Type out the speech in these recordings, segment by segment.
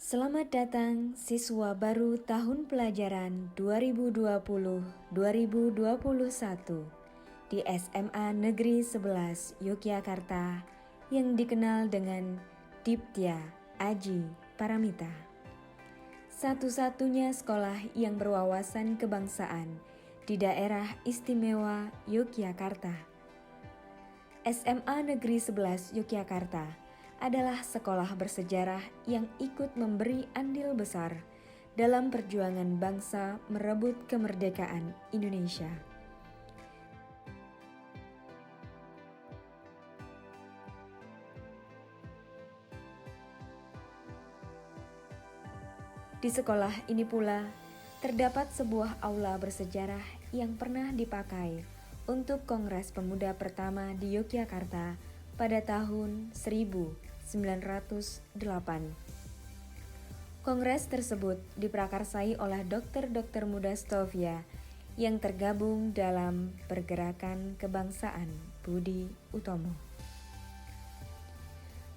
Selamat datang siswa baru tahun pelajaran 2020-2021 di SMA Negeri 11 Yogyakarta yang dikenal dengan Diptya Aji Paramita. Satu-satunya sekolah yang berwawasan kebangsaan di daerah istimewa Yogyakarta. SMA Negeri 11 Yogyakarta adalah sekolah bersejarah yang ikut memberi andil besar dalam perjuangan bangsa merebut kemerdekaan Indonesia. Di sekolah ini pula terdapat sebuah aula bersejarah yang pernah dipakai untuk Kongres Pemuda pertama di Yogyakarta pada tahun 1908. Kongres tersebut diprakarsai oleh dokter-dokter muda Stovia yang tergabung dalam Pergerakan Kebangsaan Budi Utomo.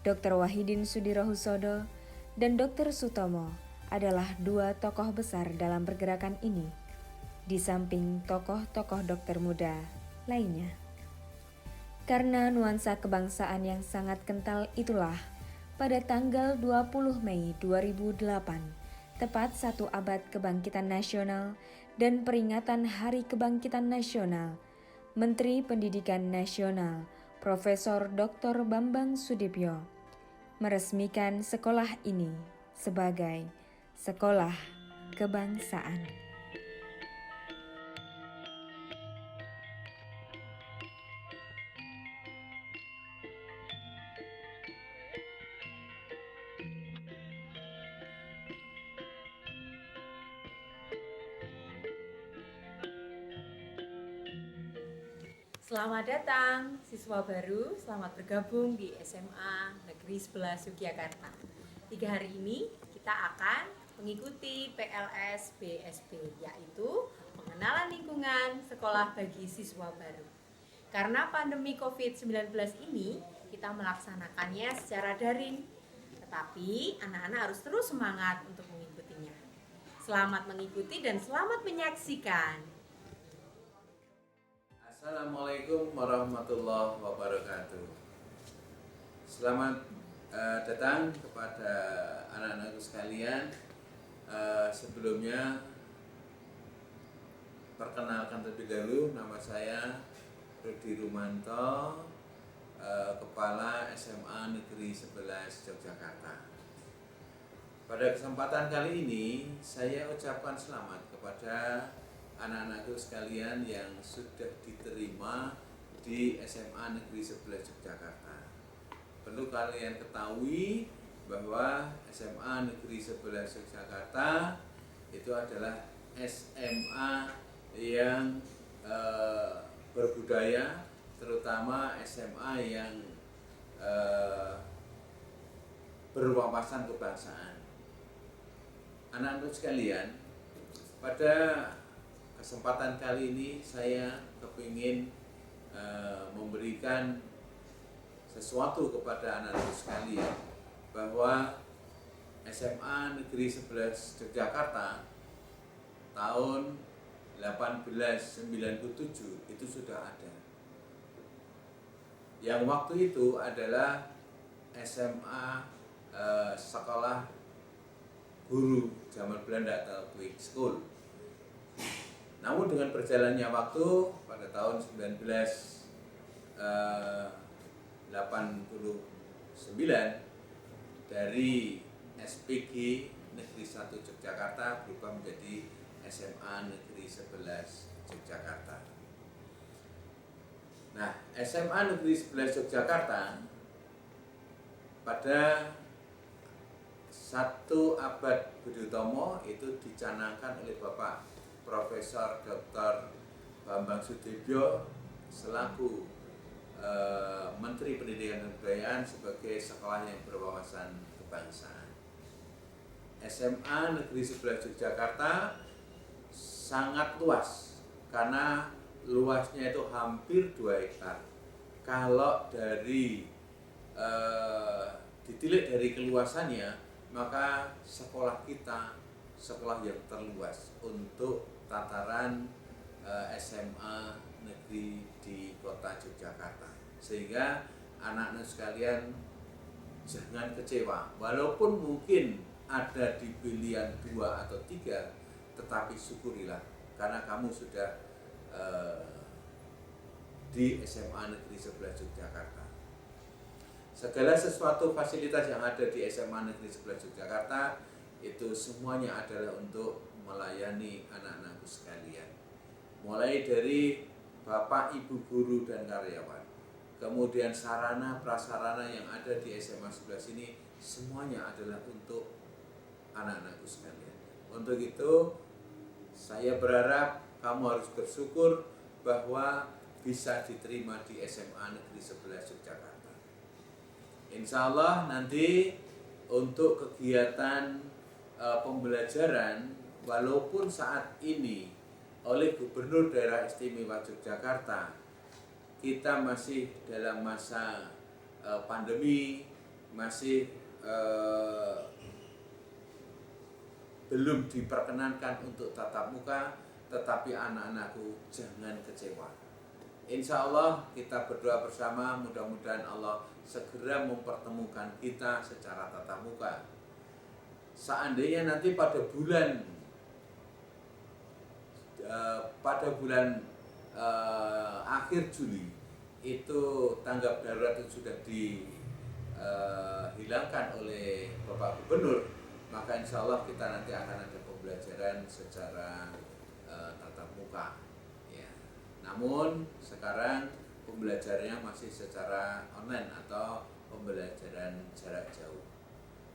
Dr. Wahidin Sudirohusodo dan Dr. Sutomo adalah dua tokoh besar dalam pergerakan ini, di samping tokoh-tokoh dokter muda lainnya. Karena nuansa kebangsaan yang sangat kental itulah, pada tanggal 20 Mei 2008, tepat 1 abad kebangkitan nasional dan peringatan Hari Kebangkitan Nasional, Menteri Pendidikan Nasional Profesor Dr. Bambang Sudibyo meresmikan sekolah ini sebagai Sekolah Kebangsaan. Selamat datang siswa baru, selamat bergabung di SMA Negeri 11 Yogyakarta. 3 hari ini kita akan mengikuti PLS BSB, yaitu pengenalan lingkungan sekolah bagi siswa baru. Karena pandemi COVID-19 ini, kita melaksanakannya secara daring, tetapi anak-anak harus terus semangat untuk mengikutinya. Selamat mengikuti dan selamat menyaksikan. Assalamualaikum warahmatullahi wabarakatuh. Selamat datang kepada anak-anakku sekalian. Sebelumnya perkenalkan terlebih dahulu, nama saya Rudi Rumanto, Kepala SMA Negeri 11 Yogyakarta. Pada kesempatan kali ini saya ucapkan selamat kepada anak-anakku sekalian yang sudah diterima di SMA Negeri 11 Yogyakarta. Perlu kalian ketahui bahwa SMA Negeri 11 Yogyakarta itu adalah SMA yang berbudaya, terutama SMA yang berwawasan kebangsaan. Anak-anak sekalian, pada kesempatan kali ini saya kepingin memberikan sesuatu kepada anak-anak sekalian bahwa SMA Negeri 11 Yogyakarta tahun 1897 itu sudah ada. Yang waktu itu adalah SMA sekolah guru zaman Belanda atau Quick School. Namun dengan berjalannya waktu pada tahun 1989 dari SPG Negeri 1 Yogyakarta berubah menjadi SMA Negeri 11 Yogyakarta. Nah, SMA Negeri 11 Yogyakarta pada 1 abad Budi Utomo itu dicanangkan oleh Bapak Profesor Dr. Bambang Sudibyo selaku Menteri Pendidikan dan Kebudayaan sebagai sekolah yang berwawasan kebangsaan. SMA Negeri 11 Yogyakarta sangat luas karena luasnya itu hampir 2 hektar. Kalau dari ditilik dari keluasannya, maka sekolah kita sekolah yang terluas untuk tataran SMA negeri di kota Yogyakarta, sehingga anak-anak sekalian jangan kecewa, walaupun mungkin ada di pilihan 2 atau 3, tetapi syukurilah karena kamu sudah di SMA Negeri 11 Yogyakarta. Segala sesuatu fasilitas yang ada di SMA Negeri 11 Yogyakarta itu semuanya adalah untuk melayani anak-anakku sekalian. Mulai dari Bapak, Ibu guru dan karyawan, kemudian sarana prasarana yang ada di SMA 11 ini semuanya adalah untuk anak-anakku sekalian. Untuk itu saya berharap kamu harus bersyukur bahwa bisa diterima di SMA Negeri 11 Yogyakarta. Insya Allah nanti untuk kegiatan pembelajaran, walaupun saat ini oleh Gubernur Daerah Istimewa Yogyakarta kita masih dalam masa pandemi, masih belum diperkenankan untuk tatap muka, tetapi anak-anakku jangan kecewa. Insya Allah kita berdoa bersama, mudah-mudahan Allah segera mempertemukan kita secara tatap muka. Seandainya nanti pada bulan akhir Juli itu tanggap darurat itu sudah dihilangkan oleh Bapak Gubernur, maka insya Allah kita nanti akan ada pembelajaran secara tatap muka. Ya. Namun sekarang pembelajarannya masih secara online atau pembelajaran jarak jauh.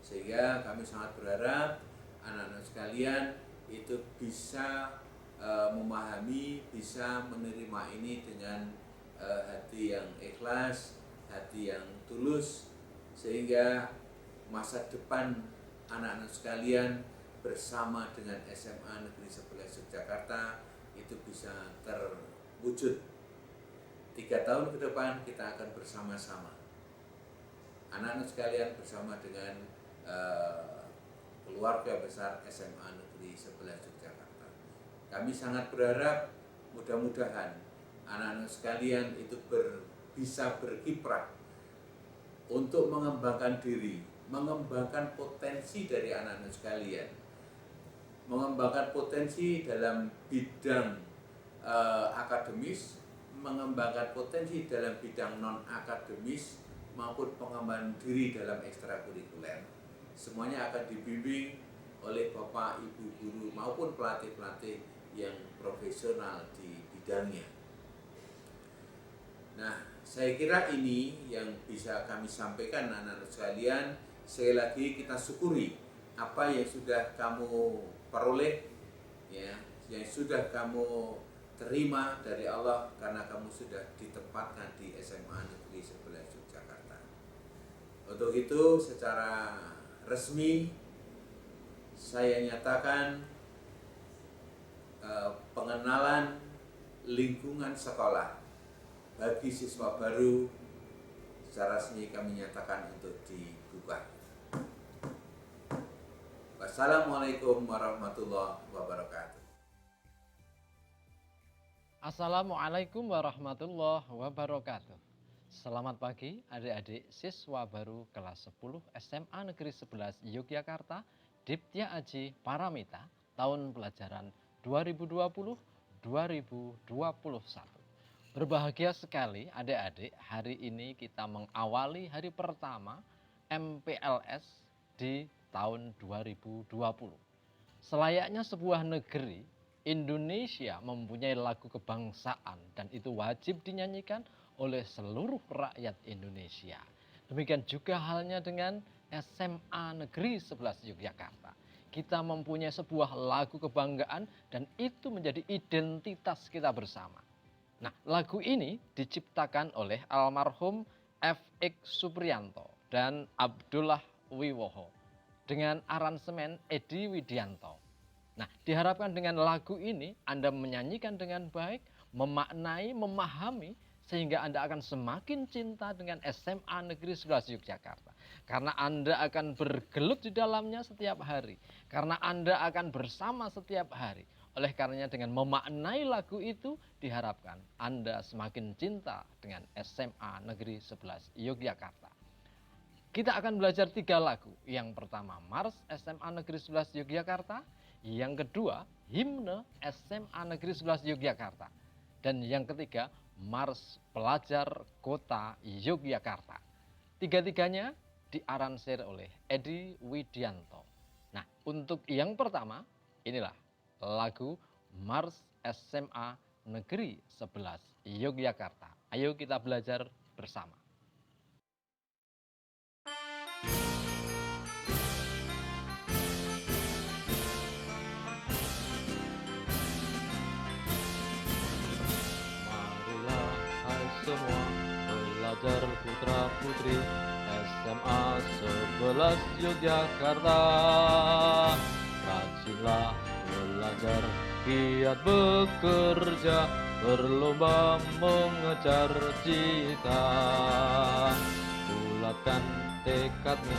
Sehingga kami sangat berharap anak-anak sekalian itu bisa memahami, bisa menerima ini dengan hati yang ikhlas, hati yang tulus, sehingga masa depan anak-anak sekalian bersama dengan SMA Negeri 11 Yogyakarta itu bisa terwujud. 3 tahun ke depan kita akan bersama-sama, anak-anak sekalian bersama dengan keluarga besar SMA Negeri 11 Yogyakarta. Kami sangat berharap mudah-mudahan anak-anak sekalian itu bisa berkiprah untuk mengembangkan diri, mengembangkan potensi dari anak-anak sekalian, mengembangkan potensi dalam bidang akademis, mengembangkan potensi dalam bidang non-akademis, maupun pengembangan diri dalam ekstrakurikuler. Semuanya akan dibimbing oleh Bapak, Ibu guru maupun pelatih-pelatih yang profesional di bidangnya. Nah, saya kira ini yang bisa kami sampaikan anak-anak sekalian. Sekali lagi kita syukuri apa yang sudah kamu peroleh, ya, yang sudah kamu terima dari Allah karena kamu sudah ditempatkan di SMA Negeri 11 Yogyakarta. Untuk itu secara resmi saya nyatakan pengenalan lingkungan sekolah bagi siswa baru secara resmi kami nyatakan untuk dibuka. Wassalamualaikum warahmatullahi wabarakatuh. Assalamualaikum warahmatullahi wabarakatuh. Selamat pagi adik-adik siswa baru kelas 10 SMA Negeri 11 Yogyakarta, Diptya Aji Paramita, tahun pelajaran 2020-2021. Berbahagia sekali adik-adik, hari ini kita mengawali hari pertama MPLS di tahun 2020. Selayaknya sebuah negeri, Indonesia mempunyai lagu kebangsaan dan itu wajib dinyanyikan oleh seluruh rakyat Indonesia. Demikian juga halnya dengan SMA Negeri 11 Yogyakarta. Kita mempunyai sebuah lagu kebanggaan dan itu menjadi identitas kita bersama. Nah, lagu ini diciptakan oleh almarhum F.X. Supriyanto dan Abdullah Wiwoho dengan aransemen Edi Widianto. Nah, diharapkan dengan lagu ini Anda menyanyikan dengan baik, memaknai, memahami, sehingga Anda akan semakin cinta dengan SMA Negeri 11 Yogyakarta. karena Anda akan bergelut di dalamnya setiap hari, karena Anda akan bersama setiap hari. Oleh karenanya dengan memaknai lagu itu diharapkan Anda semakin cinta dengan SMA Negeri 11 Yogyakarta. Kita akan belajar 3 lagu. Yang pertama Mars SMA Negeri 11 Yogyakarta, yang kedua Himne SMA Negeri 11 Yogyakarta, dan yang ketiga Mars Pelajar Kota Yogyakarta. Tiga-tiganya diaransir oleh Edi Widianto. Nah, untuk yang pertama, inilah lagu Mars SMA Negeri 11 Yogyakarta. Ayo kita belajar bersama. Marilah hai semua pelajar putra putri SMA 11 Yogyakarta, rajinlah belajar, giat bekerja, berlomba mengejar cita. Bulatkan tekadmu,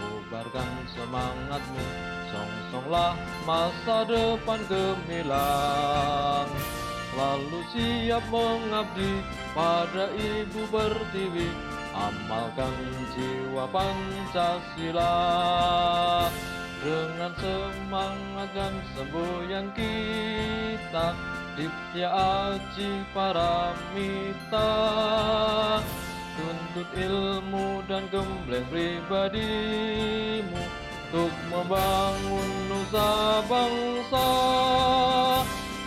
kobarkan semangatmu, songsonglah masa depan gemilang. Selalu siap mengabdi pada Ibu Pertiwi, amalkan jiwa Pancasila. Dengan semangat dan semboyan kita, Ditya Aji Paramita, tuntut ilmu dan gembleng pribadimu untuk membangun nusa bangsa.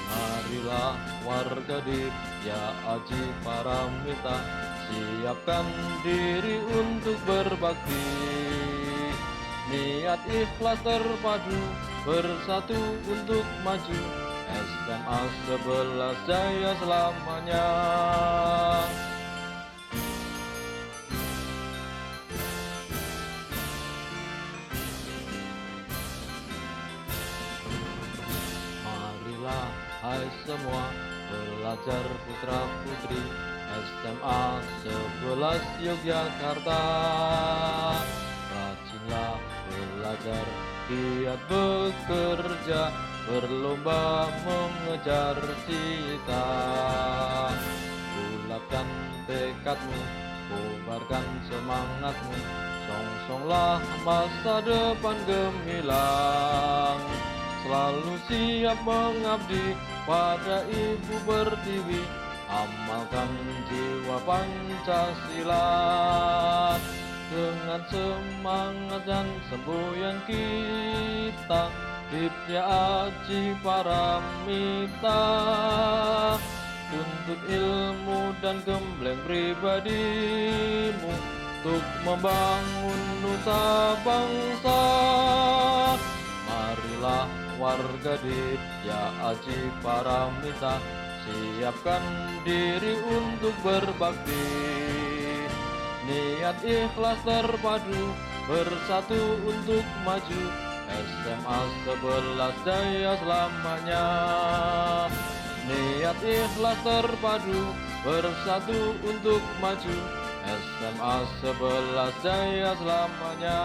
Marilah warga Ditya Aji Paramita, siapkan diri untuk berbakti. Niat ikhlas terpadu, bersatu untuk maju, SMA 11 jaya selamanya. Marilah hai semua pelajar putra putri SMA 11 Yogyakarta, rajinlah belajar, giat bekerja, berlomba mengejar cita. Bulatkan tekadmu, kobarkan semangatmu, songsonglah masa depan gemilang. Selalu siap mengabdi pada Ibu Pertiwi, amalkan jiwa Pancasila. Dengan semangat dan semboyan kita, Ditya Aji Paramita, tuntut ilmu dan gembleng pribadimu untuk membangun nusa bangsa. Marilah warga Ditya Aji Paramita, siapkan diri untuk berbakti. Niat ikhlas terpadu, bersatu untuk maju, SMA 11 jaya selamanya. Niat ikhlas terpadu, bersatu untuk maju, SMA 11 jaya selamanya.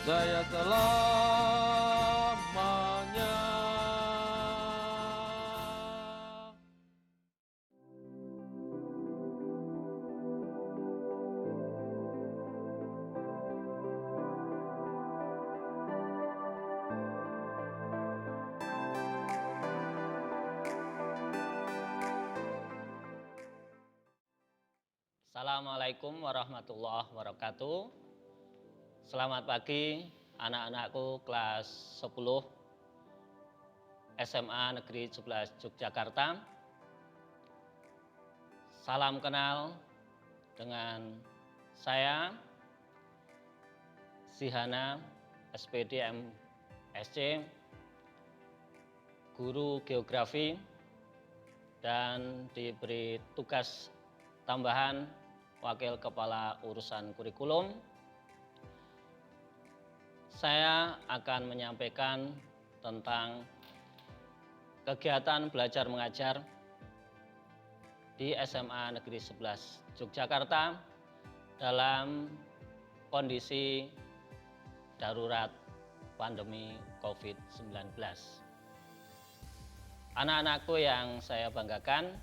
Jaya selamanya. Assalamualaikum warahmatullahi wabarakatuh. Selamat pagi anak-anakku kelas 10 SMA Negeri 11 Yogyakarta. Salam kenal dengan saya Sihana SPD MSc, guru geografi, dan diberi tugas tambahan Wakil Kepala Urusan Kurikulum. Saya akan menyampaikan tentang kegiatan belajar mengajar di SMA Negeri 11 Yogyakarta dalam kondisi darurat pandemi COVID-19. Anak-anakku yang saya banggakan,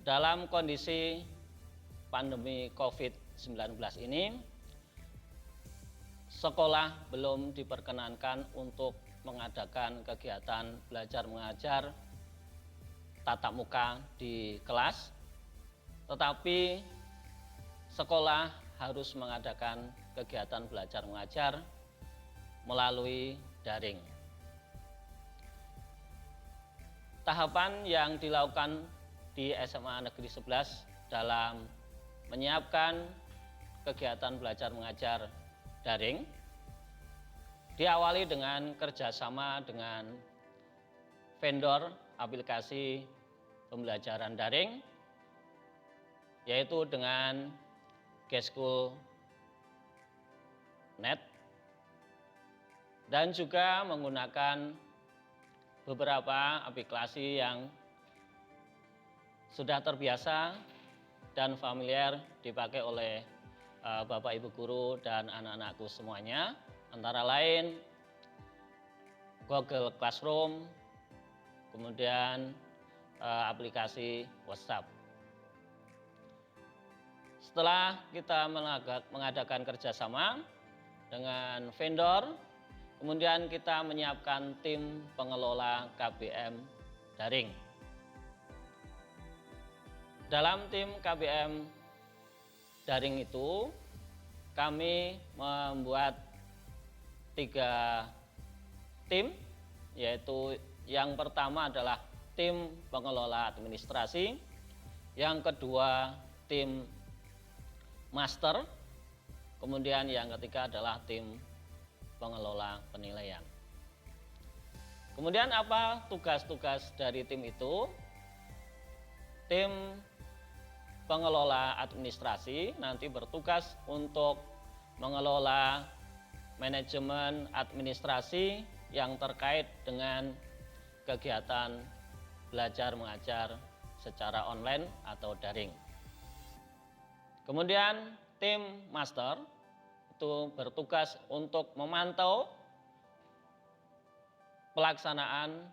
dalam kondisi pandemi COVID-19 ini, sekolah belum diperkenankan untuk mengadakan kegiatan belajar mengajar tatap muka di kelas, tetapi sekolah harus mengadakan kegiatan belajar mengajar melalui daring. Tahapan yang dilakukan di SMA Negeri 11 dalam menyiapkan kegiatan belajar mengajar daring diawali dengan kerjasama dengan vendor aplikasi pembelajaran daring, yaitu dengan G-School.net, dan juga menggunakan beberapa aplikasi yang sudah terbiasa dan familiar dipakai oleh Bapak Ibu guru dan anak-anakku semuanya, antara lain Google Classroom, kemudian aplikasi WhatsApp. Setelah kita mengadakan kerjasama dengan vendor, kemudian kita menyiapkan tim pengelola KBM daring. Dalam tim KBM daring itu, kami membuat 3 tim, yaitu yang pertama adalah tim pengelola administrasi, yang kedua tim master, kemudian yang ketiga adalah tim pengelola penilaian. Kemudian apa tugas-tugas dari tim itu? Tim pengelola administrasi nanti bertugas untuk mengelola manajemen administrasi yang terkait dengan kegiatan belajar mengajar secara online atau daring. Kemudian tim master itu bertugas untuk memantau pelaksanaan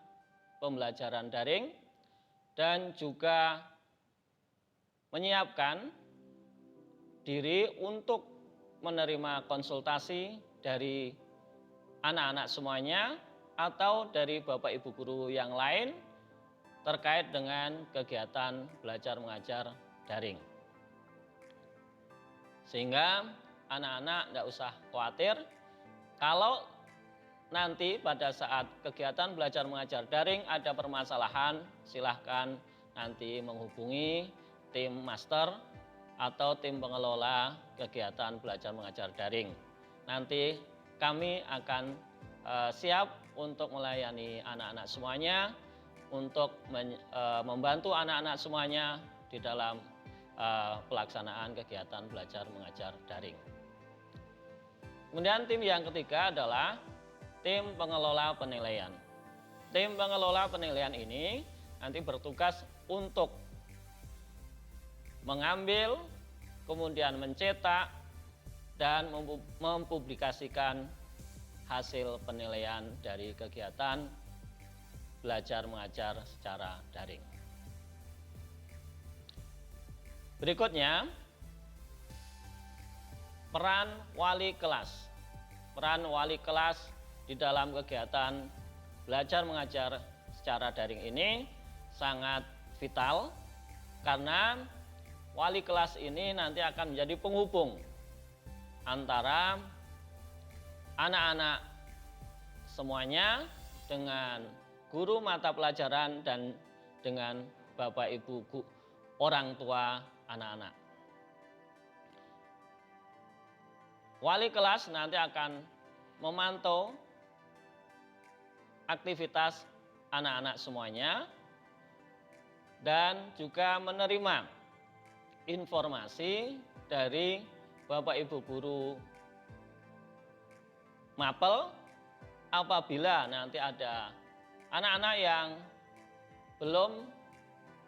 pembelajaran daring dan juga menyiapkan diri untuk menerima konsultasi dari anak-anak semuanya atau dari Bapak Ibu guru yang lain terkait dengan kegiatan belajar mengajar daring. Sehingga anak-anak tidak usah khawatir kalau nanti pada saat kegiatan belajar mengajar daring ada permasalahan, silahkan nanti menghubungi tim master atau tim pengelola kegiatan belajar mengajar daring. Nanti kami akan siap untuk melayani anak-anak semuanya, untuk membantu anak-anak semuanya di dalam pelaksanaan kegiatan belajar mengajar daring. Kemudian tim yang ketiga adalah tim pengelola penilaian. Tim pengelola penilaian ini nanti bertugas untuk mengambil, kemudian mencetak, dan mempublikasikan hasil penilaian dari kegiatan belajar mengajar secara daring. Berikutnya, peran wali kelas. Peran wali kelas di dalam kegiatan belajar mengajar secara daring ini sangat vital karena wali kelas ini nanti akan menjadi penghubung antara anak-anak semuanya dengan guru mata pelajaran dan dengan Bapak Ibu orang tua anak-anak. Wali kelas nanti akan memantau aktivitas anak-anak semuanya dan juga menerima informasi dari Bapak Ibu guru mapel apabila nanti ada anak-anak yang belum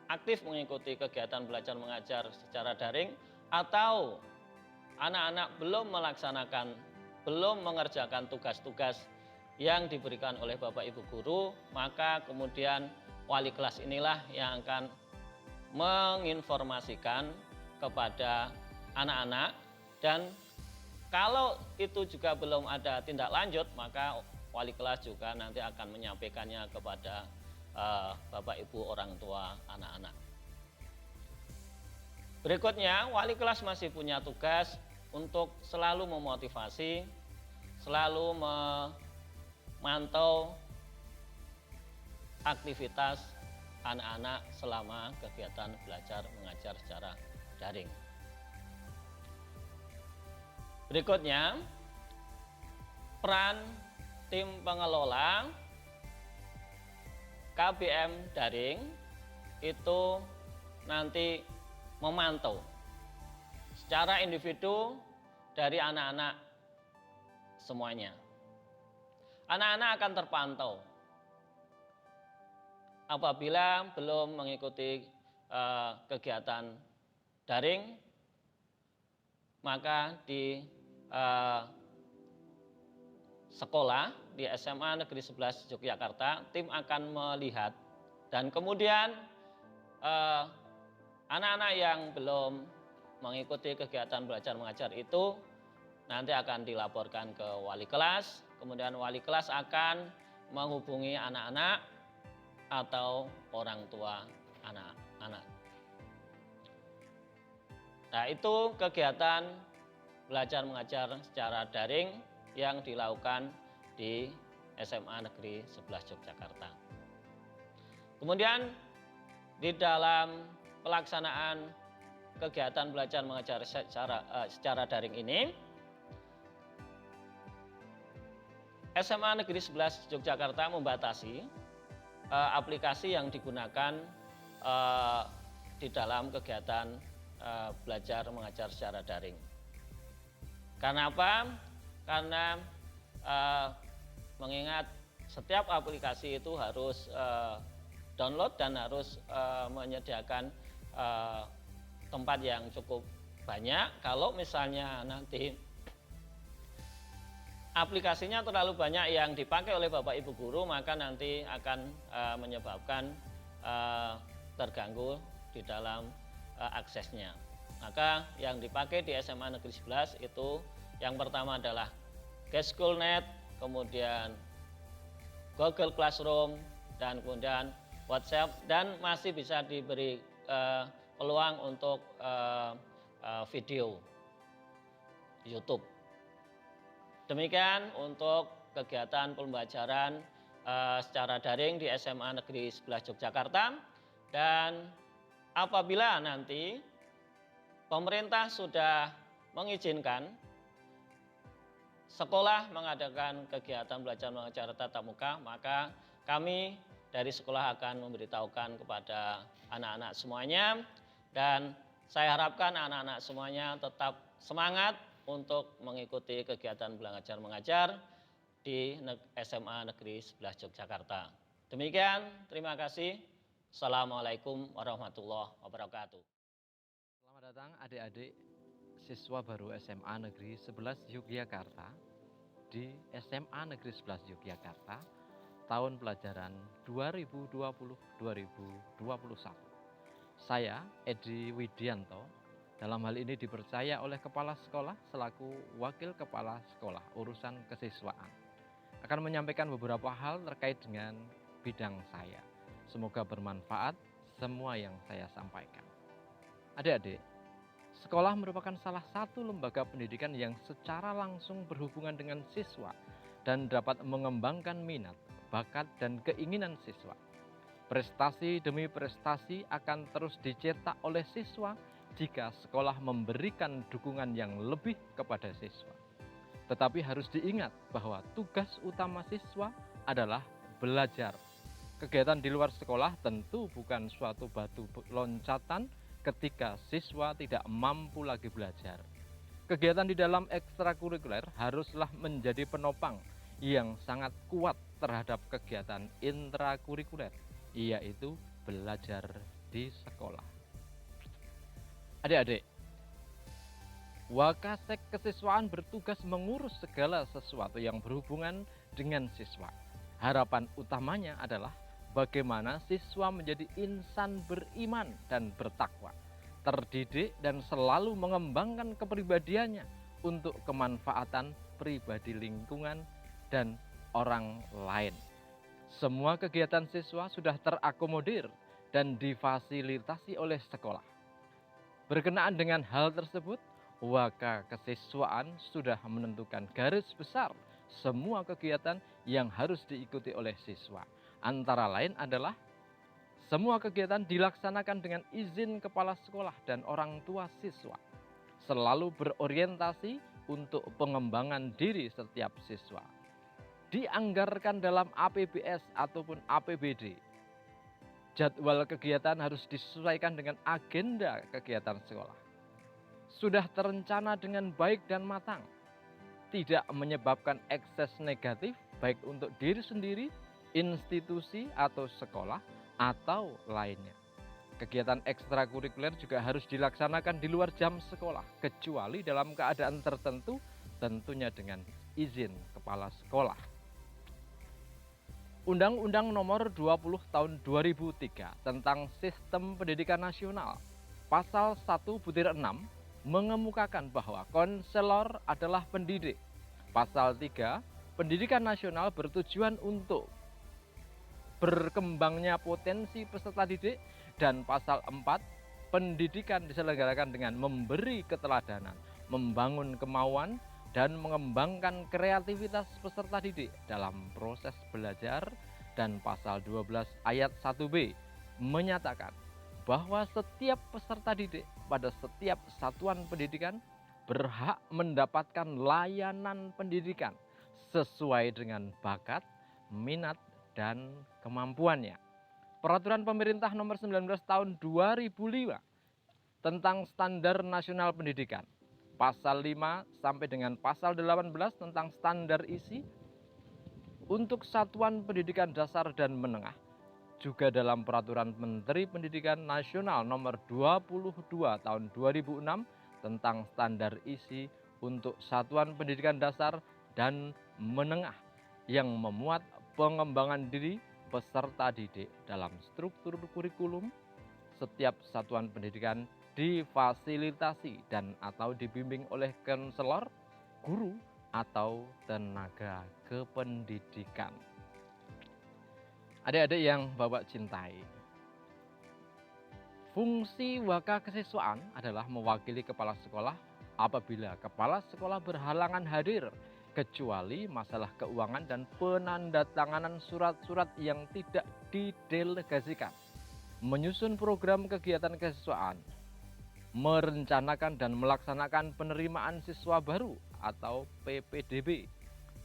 aktif mengikuti kegiatan belajar mengajar secara daring atau anak-anak belum mengerjakan tugas-tugas yang diberikan oleh Bapak Ibu guru, maka kemudian wali kelas inilah yang akan menginformasikan kepada anak-anak, dan kalau itu juga belum ada tindak lanjut, maka wali kelas juga nanti akan menyampaikannya kepada Bapak Ibu orang tua anak-anak. Berikutnya, wali kelas masih punya tugas untuk selalu memotivasi, selalu memantau aktivitas anak-anak selama kegiatan belajar mengajar secara daring. Berikutnya, peran tim pengelola KBM daring itu nanti memantau secara individu dari anak-anak semuanya. Anak-anak akan terpantau apabila belum mengikuti kegiatan daring, maka di sekolah di SMA Negeri 11 Yogyakarta, tim akan melihat dan kemudian anak-anak yang belum mengikuti kegiatan belajar mengajar itu nanti akan dilaporkan ke wali kelas, kemudian wali kelas akan menghubungi anak-anak atau orang tua anak-anak. Nah, itu kegiatan belajar mengajar secara daring yang dilakukan di SMA Negeri 11 Yogyakarta. Kemudian di dalam pelaksanaan kegiatan belajar mengajar secara daring ini, SMA Negeri 11 Yogyakarta membatasi aplikasi yang digunakan di dalam kegiatan belajar mengajar secara daring. Karena apa? Karena mengingat setiap aplikasi itu harus download dan harus menyediakan tempat yang cukup banyak. Kalau misalnya nanti aplikasinya terlalu banyak yang dipakai oleh Bapak Ibu guru, maka nanti akan menyebabkan terganggu di dalam aksesnya. Maka yang dipakai di SMA Negeri 11 itu yang pertama adalah Get-Schoolnet, kemudian Google Classroom, dan kemudian WhatsApp, dan masih bisa diberi peluang untuk video YouTube. Demikian untuk kegiatan pembelajaran secara daring di SMA Negeri 11 Yogyakarta, dan apabila nanti pemerintah sudah mengizinkan sekolah mengadakan kegiatan belajar mengajar tatap muka, maka kami dari sekolah akan memberitahukan kepada anak-anak semuanya, dan saya harapkan anak-anak semuanya tetap semangat untuk mengikuti kegiatan belajar mengajar di SMA Negeri 11 Yogyakarta. Demikian, terima kasih. Assalamualaikum warahmatullahi wabarakatuh. Selamat datang adik-adik siswa baru SMA Negeri 11 Yogyakarta di SMA Negeri 11 Yogyakarta tahun pelajaran 2020-2021. Saya, Edi Widianto, dalam hal ini dipercaya oleh Kepala Sekolah selaku Wakil Kepala Sekolah urusan kesiswaan, akan menyampaikan beberapa hal terkait dengan bidang saya. Semoga bermanfaat semua yang saya sampaikan. Adik-adik, sekolah merupakan salah satu lembaga pendidikan yang secara langsung berhubungan dengan siswa dan dapat mengembangkan minat, bakat, dan keinginan siswa. Prestasi demi prestasi akan terus dicetak oleh siswa jika sekolah memberikan dukungan yang lebih kepada siswa. Tetapi harus diingat bahwa tugas utama siswa adalah belajar. Kegiatan di luar sekolah tentu bukan suatu batu loncatan ketika siswa tidak mampu lagi belajar. Kegiatan di dalam ekstrakurikuler haruslah menjadi penopang yang sangat kuat terhadap kegiatan intrakurikuler, yaitu belajar di sekolah. Adik-adik, Wakasek kesiswaan bertugas mengurus segala sesuatu yang berhubungan dengan siswa. Harapan utamanya adalah bagaimana siswa menjadi insan beriman dan bertakwa, terdidik dan selalu mengembangkan kepribadiannya untuk kemanfaatan pribadi lingkungan dan orang lain. Semua kegiatan siswa sudah terakomodir dan difasilitasi oleh sekolah. Berkenaan dengan hal tersebut, Waka Kesiswaan sudah menentukan garis besar semua kegiatan yang harus diikuti oleh siswa. Antara lain adalah semua kegiatan dilaksanakan dengan izin kepala sekolah dan orang tua siswa. Selalu berorientasi untuk pengembangan diri setiap siswa. Dianggarkan dalam APBS ataupun APBD. Jadwal kegiatan harus disesuaikan dengan agenda kegiatan sekolah. Sudah terencana dengan baik dan matang. Tidak menyebabkan ekses negatif baik untuk diri sendiri, institusi atau sekolah, atau lainnya. Kegiatan ekstrakurikuler juga harus dilaksanakan di luar jam sekolah, kecuali dalam keadaan tertentu, tentunya dengan izin kepala sekolah. Undang-Undang Nomor 20 Tahun 2003 tentang Sistem Pendidikan Nasional, Pasal 1/6 mengemukakan bahwa konselor adalah pendidik. Pasal 3, pendidikan nasional bertujuan untuk berkembangnya potensi peserta didik, dan pasal 4, pendidikan diselenggarakan dengan memberi keteladanan, membangun kemauan, dan mengembangkan kreativitas peserta didik dalam proses belajar. Dan pasal 12 ayat 1b menyatakan bahwa setiap peserta didik pada setiap satuan pendidikan berhak mendapatkan layanan pendidikan sesuai dengan bakat, minat, dan kemampuannya. Peraturan Pemerintah Nomor 19 Tahun 2005 tentang Standar Nasional Pendidikan, Pasal 5 sampai dengan Pasal 18 tentang standar isi untuk satuan pendidikan dasar dan menengah. Juga dalam Peraturan Menteri Pendidikan Nasional Nomor 22 Tahun 2006 tentang standar isi untuk satuan pendidikan dasar dan menengah yang memuat pengembangan diri peserta didik dalam struktur kurikulum. Setiap satuan pendidikan difasilitasi dan atau dibimbing oleh konselor, guru, atau tenaga kependidikan. Adik-adik yang Bapak cintai, fungsi Waka Kesiswaan adalah mewakili kepala sekolah apabila kepala sekolah berhalangan hadir, kecuali masalah keuangan dan penandatanganan surat-surat yang tidak didelegasikan. Menyusun program kegiatan kesiswaan, merencanakan dan melaksanakan penerimaan siswa baru atau PPDB,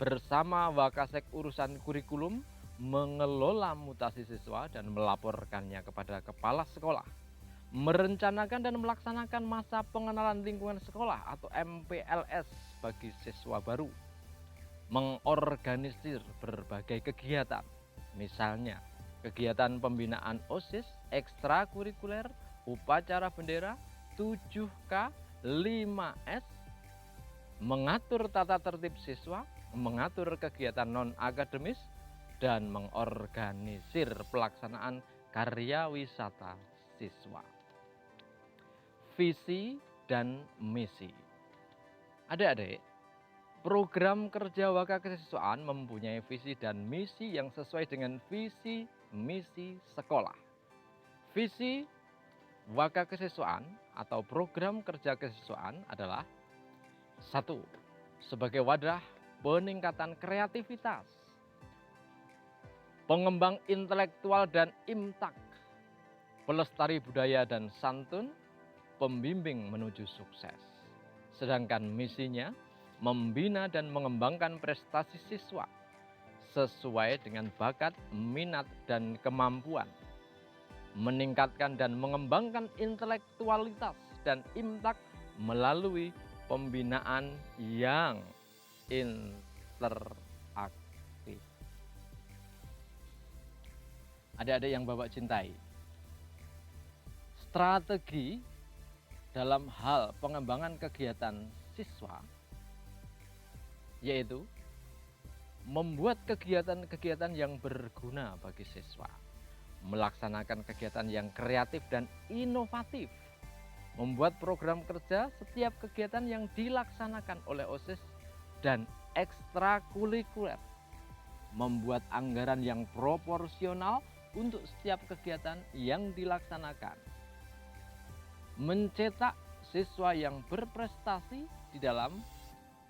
bersama Wakasek urusan kurikulum, mengelola mutasi siswa dan melaporkannya kepada kepala sekolah, merencanakan dan melaksanakan masa pengenalan lingkungan sekolah atau MPLS bagi siswa baru, mengorganisir berbagai kegiatan, misalnya kegiatan pembinaan OSIS, ekstrakurikuler, upacara bendera, 7K, 5S, mengatur tata tertib siswa, mengatur kegiatan non-akademis, dan mengorganisir pelaksanaan karya wisata siswa. Visi dan misi. Adik-adik, program kerja Waka Kesiswaan mempunyai visi dan misi yang sesuai dengan visi misi sekolah. Visi Waka Kesiswaan atau program kerja kesiswaan adalah 1. Sebagai wadah peningkatan kreativitas, pengembang intelektual dan imtak, pelestari budaya dan santun, pembimbing menuju sukses. Sedangkan misinya membina dan mengembangkan prestasi siswa sesuai dengan bakat, minat, dan kemampuan, meningkatkan dan mengembangkan intelektualitas dan imtak melalui pembinaan yang interaktif. Adik-adik yang Bapak cintai, strategi dalam hal pengembangan kegiatan siswa, yaitu membuat kegiatan-kegiatan yang berguna bagi siswa, melaksanakan kegiatan yang kreatif dan inovatif, membuat program kerja setiap kegiatan yang dilaksanakan oleh OSIS dan ekstrakurikuler, membuat anggaran yang proporsional untuk setiap kegiatan yang dilaksanakan, mencetak siswa yang berprestasi di dalam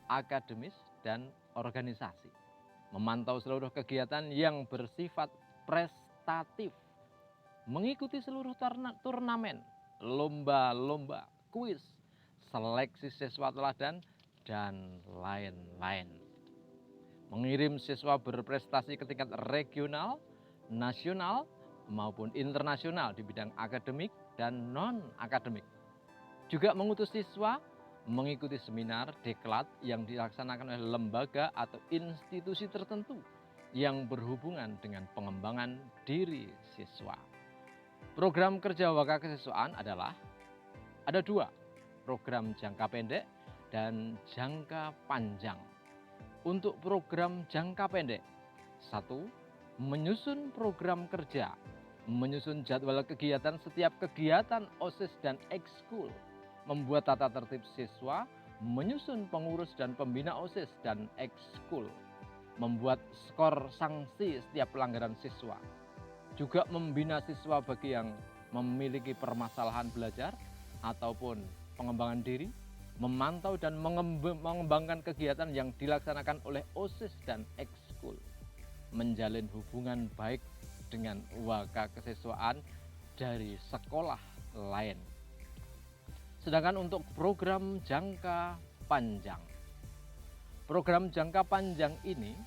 akademis dan organisasi, memantau seluruh kegiatan yang bersifat prestatif, mengikuti seluruh turnamen, lomba-lomba, kuis, seleksi siswa teladan, dan lain-lain. Mengirim siswa berprestasi ke tingkat regional, nasional, maupun internasional di bidang akademik dan non-akademik. Juga mengutus siswa mengikuti seminar diklat yang dilaksanakan oleh lembaga atau institusi tertentu yang berhubungan dengan pengembangan diri siswa. Program kerja waka kesiswaan adalah ada 2, program jangka pendek dan jangka panjang. Untuk program jangka pendek, 1. Menyusun program kerja, menyusun jadwal kegiatan setiap kegiatan OSIS dan ekskul, membuat tata tertib siswa, menyusun pengurus dan pembina OSIS dan ekskul, membuat skor sanksi setiap pelanggaran siswa, juga membina siswa bagi yang memiliki permasalahan belajar ataupun pengembangan diri, memantau dan mengembangkan kegiatan yang dilaksanakan oleh OSIS dan ekskul, menjalin hubungan baik dengan waka kesiswaan dari sekolah lain. Sedangkan untuk program jangka panjang, program jangka panjang ini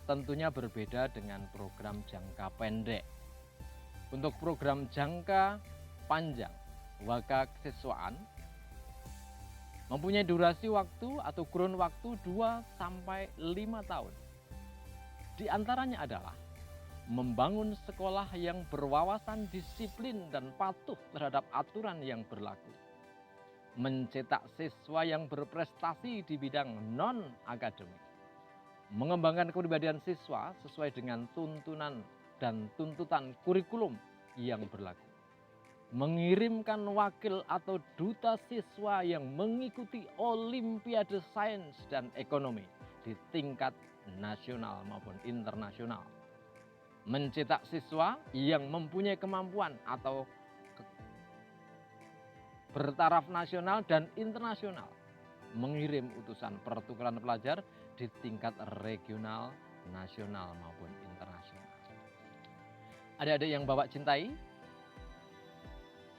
tentunya berbeda dengan program jangka pendek. Untuk program jangka panjang, waka kesiswaan mempunyai durasi waktu atau kurun waktu 2-5 tahun. Di antaranya adalah membangun sekolah yang berwawasan disiplin dan patuh terhadap aturan yang berlaku, mencetak siswa yang berprestasi di bidang non-akademik, mengembangkan kepribadian siswa sesuai dengan tuntunan dan tuntutan kurikulum yang berlaku, mengirimkan wakil atau duta siswa yang mengikuti Olimpiade Sains dan Ekonomi di tingkat nasional maupun internasional, mencetak siswa yang mempunyai kemampuan atau bertaraf nasional dan internasional, mengirim utusan pertukaran pelajar di tingkat regional, nasional maupun internasional. Adik-adik yang Bapak cintai,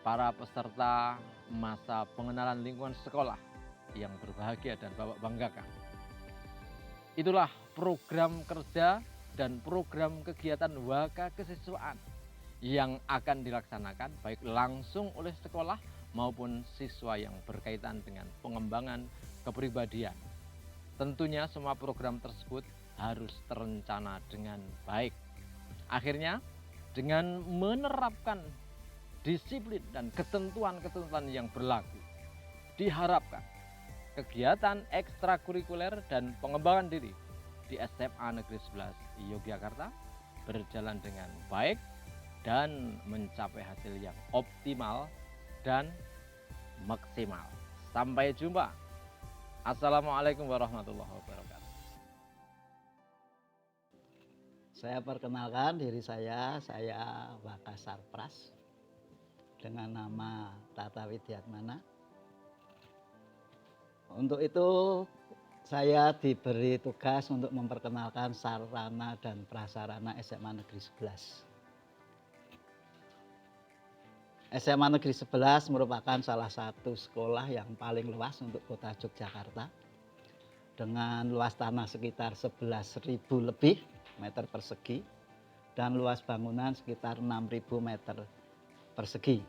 para peserta masa pengenalan lingkungan sekolah yang berbahagia dan Bapak banggakan. Itulah program kerja dan program kegiatan waka kesiswaan yang akan dilaksanakan baik langsung oleh sekolah maupun siswa yang berkaitan dengan pengembangan kepribadian. Tentunya semua program tersebut harus terencana dengan baik. Akhirnya dengan menerapkan disiplin dan ketentuan-ketentuan yang berlaku, diharapkan kegiatan ekstrakurikuler dan pengembangan diri di SMA Negeri 11 Yogyakarta berjalan dengan baik dan mencapai hasil yang optimal dan maksimal. Sampai jumpa. Assalamualaikum warahmatullahi wabarakatuh. Saya perkenalkan diri saya Waka Sarpras dengan nama Tata Widyatmana. Untuk itu saya diberi tugas untuk memperkenalkan sarana dan prasarana SMA Negeri 11. SMA Negeri 11 merupakan salah satu sekolah yang paling luas untuk kota Yogyakarta dengan luas tanah sekitar 11.000 lebih meter persegi dan luas bangunan sekitar 6.000 meter persegi.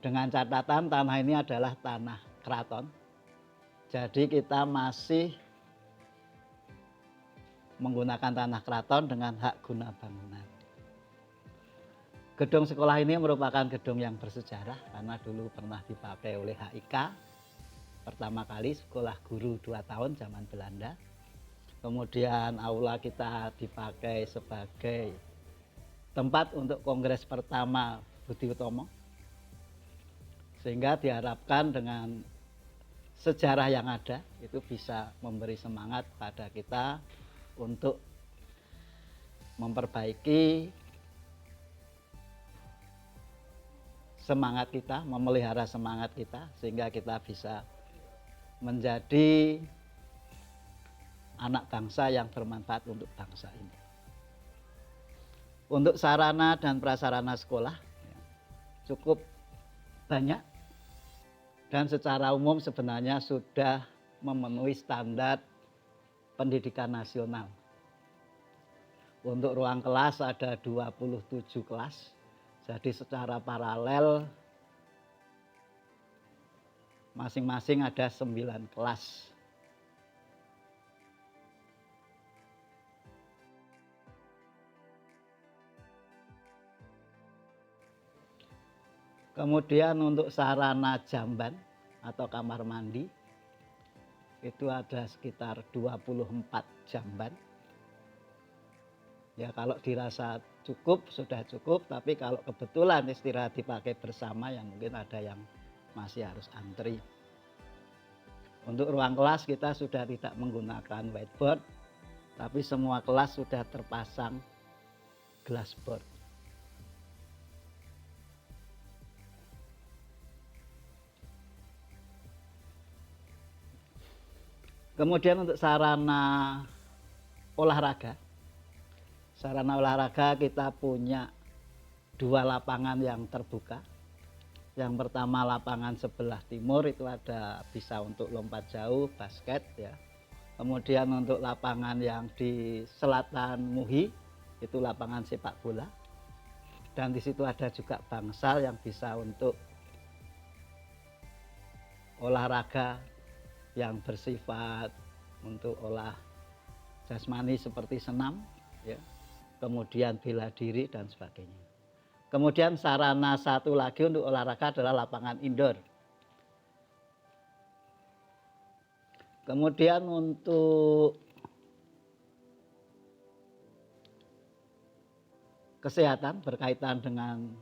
Dengan catatan tanah ini adalah tanah keraton, jadi kita masih menggunakan tanah keraton dengan hak guna bangunan. Gedung sekolah ini merupakan gedung yang bersejarah karena dulu pernah dipakai oleh HIK. Pertama kali sekolah guru 2 tahun zaman Belanda. Kemudian aula kita dipakai sebagai tempat untuk kongres pertama Budi Utomo. Sehingga diharapkan dengan sejarah yang ada itu bisa memberi semangat pada kita untuk memperbaiki semangat kita, memelihara semangat kita sehingga kita bisa menjadi anak bangsa yang bermanfaat untuk bangsa ini. Untuk sarana dan prasarana sekolah cukup banyak dan secara umum sebenarnya sudah memenuhi standar pendidikan nasional. Untuk ruang kelas ada 27 kelas, jadi secara paralel masing-masing ada 9 kelas. Kemudian untuk sarana jamban atau kamar mandi itu ada sekitar 24 jamban. Ya kalau dirasa cukup sudah cukup, tapi kalau kebetulan istirahat dipakai bersama ya mungkin ada yang masih harus antri. Untuk ruang kelas kita sudah tidak menggunakan whiteboard, tapi semua kelas sudah terpasang glassboard. Kemudian untuk sarana olahraga kita punya 2 lapangan yang terbuka. Yang pertama lapangan sebelah timur itu ada bisa untuk lompat jauh, basket ya. Kemudian untuk lapangan yang di selatan Muhi itu lapangan sepak bola. Dan di situ ada juga bangsal yang bisa untuk olahraga yang bersifat untuk olah jasmani seperti senam ya. Kemudian bela diri dan sebagainya. Kemudian sarana satu lagi untuk olahraga adalah lapangan indoor. Kemudian untuk kesehatan berkaitan dengan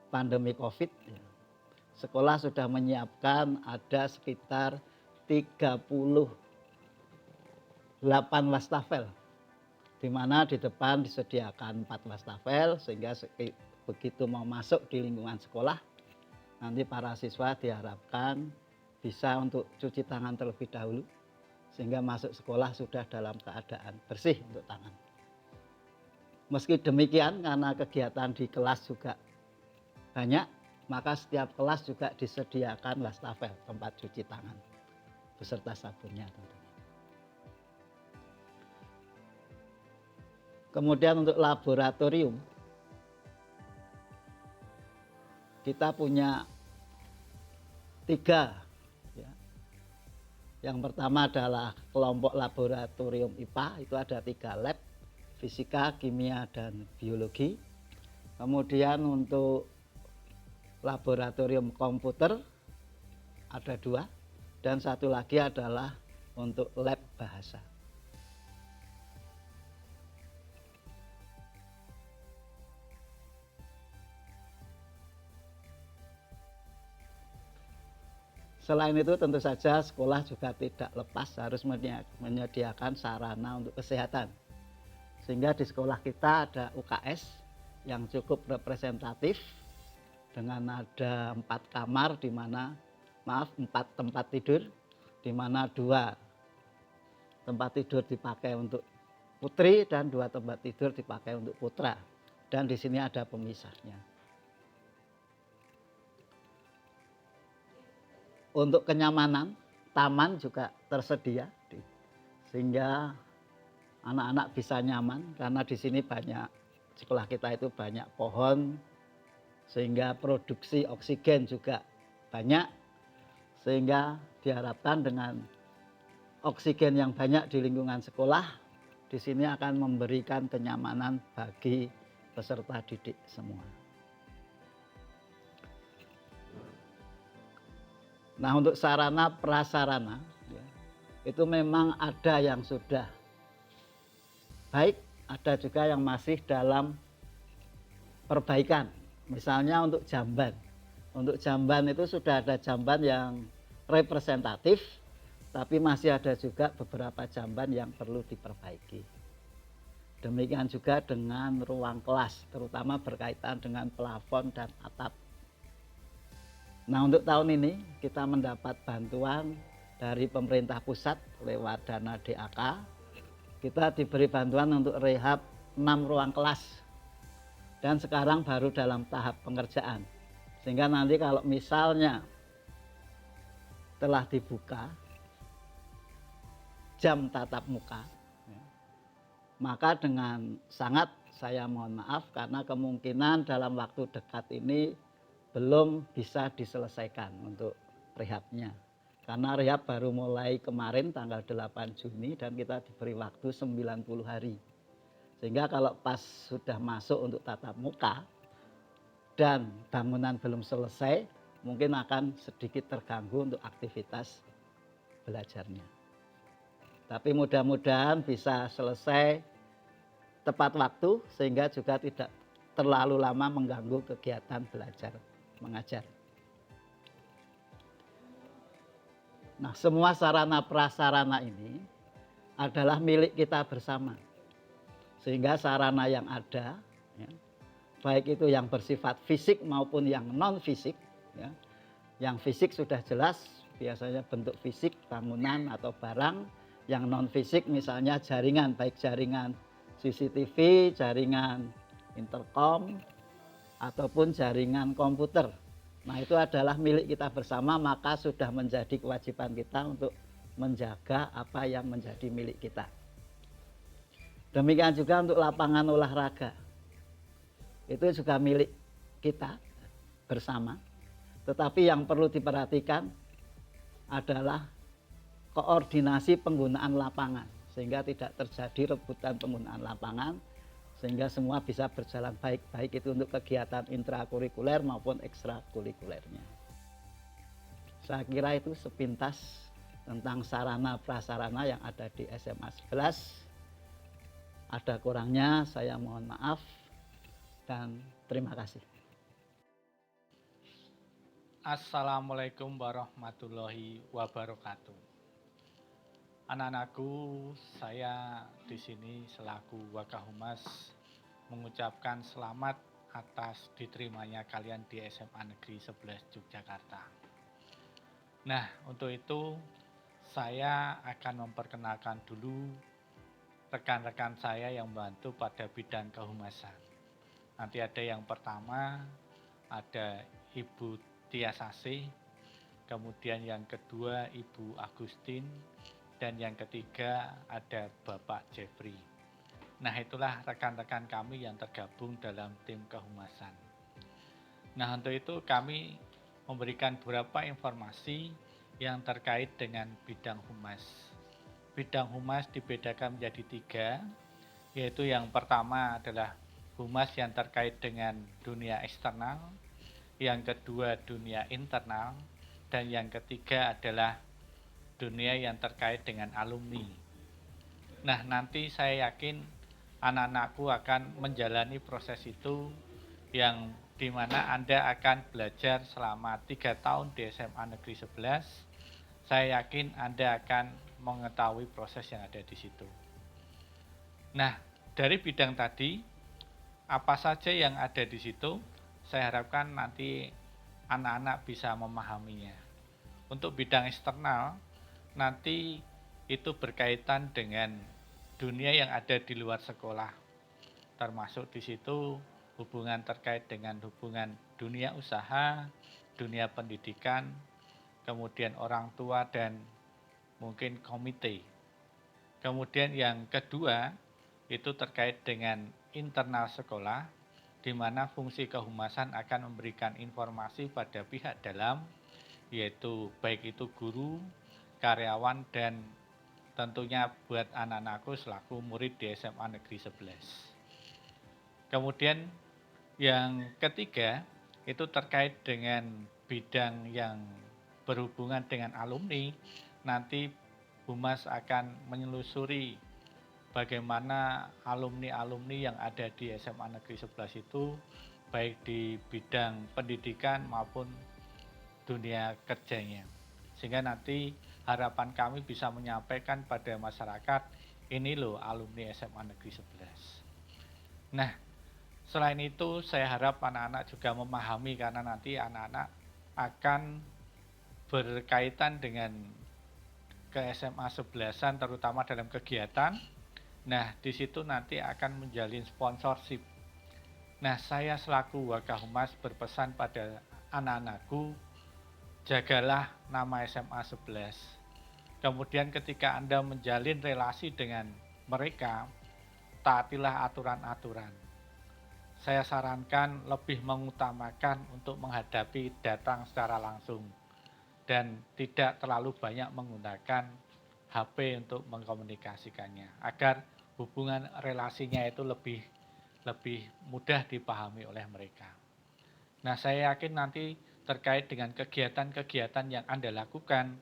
pandemi COVID, sekolah sudah menyiapkan ada sekitar 38 wastafel, di mana di depan disediakan 4 wastafel sehingga begitu mau masuk di lingkungan sekolah nanti para siswa diharapkan bisa untuk cuci tangan terlebih dahulu sehingga masuk sekolah sudah dalam keadaan bersih untuk tangan. Meski demikian karena kegiatan di kelas juga banyak, maka setiap kelas juga disediakan wastafel tempat cuci tangan beserta sabunnya tentunya. Kemudian untuk laboratorium kita punya 3 ya. Yang pertama adalah kelompok laboratorium IPA, itu ada 3 lab, fisika, kimia, dan biologi. Kemudian untuk laboratorium komputer ada 2, dan 1 lagi adalah untuk lab bahasa. Selain itu tentu saja sekolah juga tidak lepas harus menyediakan sarana untuk kesehatan. Sehingga di sekolah kita ada UKS yang cukup representatif dengan ada 4 kamar di mana 4 tempat tidur, di mana 2 tempat tidur dipakai untuk putri dan 2 tempat tidur dipakai untuk putra. Dan di sini ada pemisahnya. Untuk kenyamanan, taman juga tersedia sehingga anak-anak bisa nyaman karena di sini banyak, sekolah kita itu banyak pohon sehingga produksi oksigen juga banyak, sehingga diharapkan dengan oksigen yang banyak di lingkungan sekolah di sini akan memberikan kenyamanan bagi peserta didik semua. Nah, untuk sarana prasarana ya, itu memang ada yang sudah baik, ada juga yang masih dalam perbaikan. Misalnya untuk jamban. Untuk jamban itu sudah ada jamban yang representatif, tapi masih ada juga beberapa jamban yang perlu diperbaiki. Demikian juga dengan ruang kelas, terutama berkaitan dengan plafon dan atap. Nah, untuk tahun ini kita mendapat bantuan dari pemerintah pusat lewat dana DAK. Kita diberi bantuan untuk rehab 6 ruang kelas. Dan sekarang baru dalam tahap pengerjaan. Sehingga nanti kalau misalnya telah dibuka jam tatap muka, maka dengan sangat saya mohon maaf karena kemungkinan dalam waktu dekat ini belum bisa diselesaikan untuk rehabnya. Karena rehab baru mulai kemarin tanggal 8 Juni dan kita diberi waktu 90 hari. Sehingga kalau pas sudah masuk untuk tatap muka dan bangunan belum selesai, mungkin akan sedikit terganggu untuk aktivitas belajarnya. Tapi mudah-mudahan bisa selesai tepat waktu sehingga juga tidak terlalu lama mengganggu kegiatan belajar mengajar. Nah, semua sarana prasarana ini adalah milik kita bersama. Sehingga sarana yang ada, ya, baik itu yang bersifat fisik maupun yang non fisik, ya, yang fisik sudah jelas biasanya bentuk fisik bangunan atau barang, yang non fisik misalnya jaringan, baik jaringan CCTV, jaringan intercom, ataupun jaringan komputer. Nah, itu adalah milik kita bersama, maka sudah menjadi kewajiban kita untuk menjaga apa yang menjadi milik kita. Demikian juga untuk lapangan olahraga. Itu juga milik kita bersama. Tetapi yang perlu diperhatikan adalah koordinasi penggunaan lapangan. Sehingga tidak terjadi rebutan penggunaan lapangan. Sehingga semua bisa berjalan baik. Baik itu untuk kegiatan intrakurikuler maupun ekstrakurikulernya. Saya kira itu sepintas tentang sarana prasarana yang ada di SMA 11. Ada kurangnya saya mohon maaf dan terima kasih. Assalamualaikum warahmatullahi wabarakatuh. Anak-anakku, saya di sini selaku Wakahumas mengucapkan selamat atas diterimanya kalian di SMA Negeri 11 Yogyakarta. Nah, untuk itu saya akan memperkenalkan dulu rekan-rekan saya yang membantu pada bidang kehumasan. Nanti ada yang pertama, ada Ibu Tia Sasih, kemudian yang kedua Ibu Agustin, dan yang ketiga ada Bapak Jeffrey. Nah, itulah rekan-rekan kami yang tergabung dalam tim kehumasan. Nah, untuk itu kami memberikan beberapa informasi yang terkait dengan bidang humas. Bidang humas dibedakan menjadi 3, yaitu yang pertama adalah humas yang terkait dengan dunia eksternal, yang kedua dunia internal, dan yang ketiga adalah dunia yang terkait dengan alumni. Nah, nanti saya yakin anak-anakku akan menjalani proses itu yang dimana Anda akan belajar selama 3 tahun di SMA Negeri 11. Saya yakin Anda akan mengetahui proses yang ada di situ. Nah, dari bidang tadi, apa saja yang ada di situ, saya harapkan nanti anak-anak bisa memahaminya. Untuk bidang eksternal, nanti itu berkaitan dengan dunia yang ada di luar sekolah. Termasuk di situ hubungan terkait dengan hubungan dunia usaha, dunia pendidikan, kemudian orang tua dan mungkin komite. Kemudian yang kedua itu terkait dengan internal sekolah, di mana fungsi kehumasan akan memberikan informasi pada pihak dalam, yaitu baik itu guru, karyawan, dan tentunya buat anak-anakku selaku murid di SMA Negeri 11. Kemudian yang ketiga itu terkait dengan bidang yang berhubungan dengan alumni, nanti Humas akan menelusuri bagaimana alumni-alumni yang ada di SMA Negeri 11 itu, baik di bidang pendidikan maupun dunia kerjanya. Sehingga nanti harapan kami bisa menyampaikan pada masyarakat, ini loh alumni SMA Negeri 11. Nah, selain itu saya harap anak-anak juga memahami, karena nanti anak-anak akan berkaitan dengan ke SMA 11-an terutama dalam kegiatan. Nah, di situ nanti akan menjalin sponsorship. Nah, saya selaku Wakahumas berpesan pada anak-anakku, jagalah nama SMA 11. Kemudian ketika Anda menjalin relasi dengan mereka, taatilah aturan-aturan. Saya sarankan lebih mengutamakan untuk menghadapi datang secara langsung dan tidak terlalu banyak menggunakan HP untuk mengkomunikasikannya, agar hubungan relasinya itu lebih mudah dipahami oleh mereka. Nah, saya yakin nanti terkait dengan kegiatan-kegiatan yang Anda lakukan,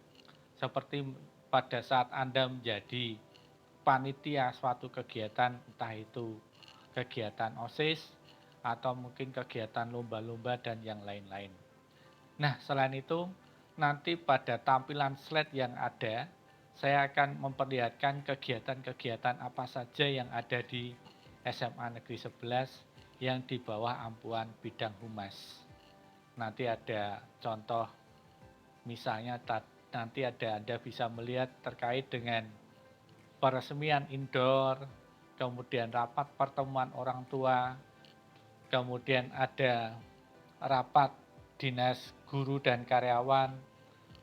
seperti pada saat Anda menjadi panitia suatu kegiatan, entah itu kegiatan OSIS atau mungkin kegiatan lomba-lomba dan yang lain-lain. Nah, selain itu, nanti pada tampilan slide yang ada, saya akan memperlihatkan kegiatan-kegiatan apa saja yang ada di SMA Negeri 11 yang di bawah ampuan bidang humas. Nanti ada contoh, misalnya nanti Anda bisa melihat terkait dengan peresmian indoor, kemudian rapat pertemuan orang tua, kemudian ada rapat dinas guru dan karyawan,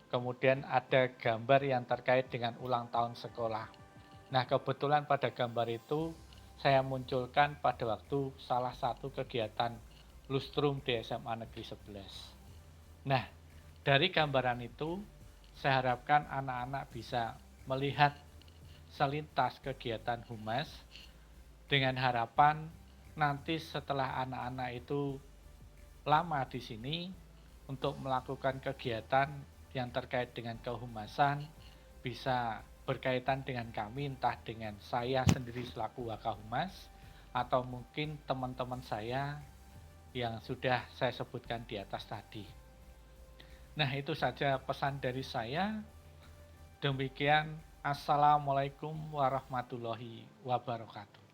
kemudian ada gambar yang terkait dengan ulang tahun sekolah. Nah, kebetulan pada gambar itu saya munculkan pada waktu salah satu kegiatan lustrum di SMA Negeri 11. Nah, dari gambaran itu saya harapkan anak-anak bisa melihat selintas kegiatan humas, dengan harapan nanti setelah anak-anak itu lama di sini untuk melakukan kegiatan yang terkait dengan kehumasan bisa berkaitan dengan kami, entah dengan saya sendiri selaku Wakahumas atau mungkin teman-teman saya yang sudah saya sebutkan di atas tadi. Nah, itu saja pesan dari saya. Demikian, Assalamualaikum warahmatullahi wabarakatuh.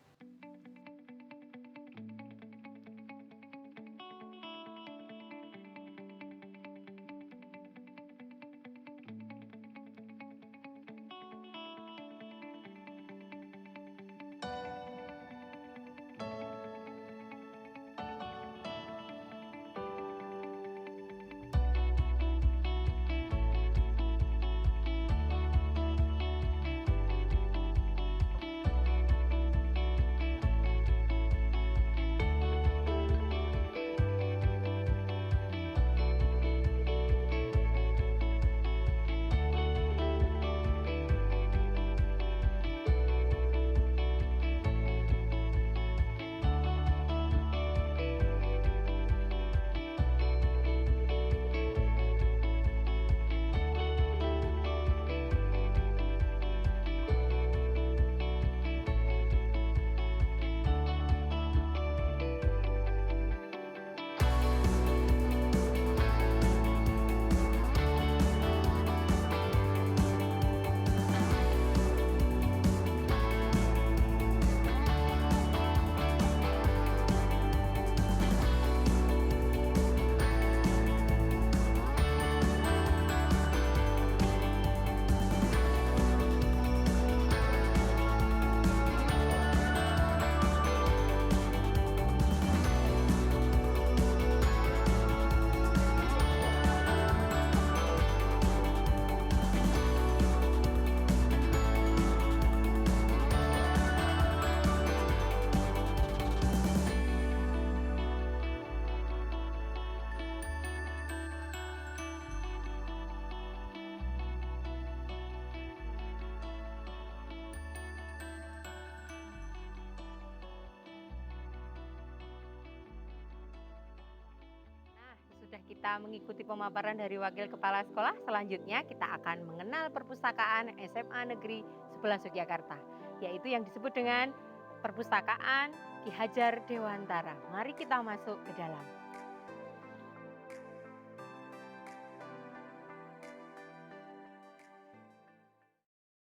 kita mengikuti pemaparan dari Wakil Kepala Sekolah, selanjutnya kita akan mengenal perpustakaan SMA Negeri 11 Yogyakarta, yaitu yang disebut dengan Perpustakaan Ki Hajar Dewantara. Mari kita masuk ke dalam.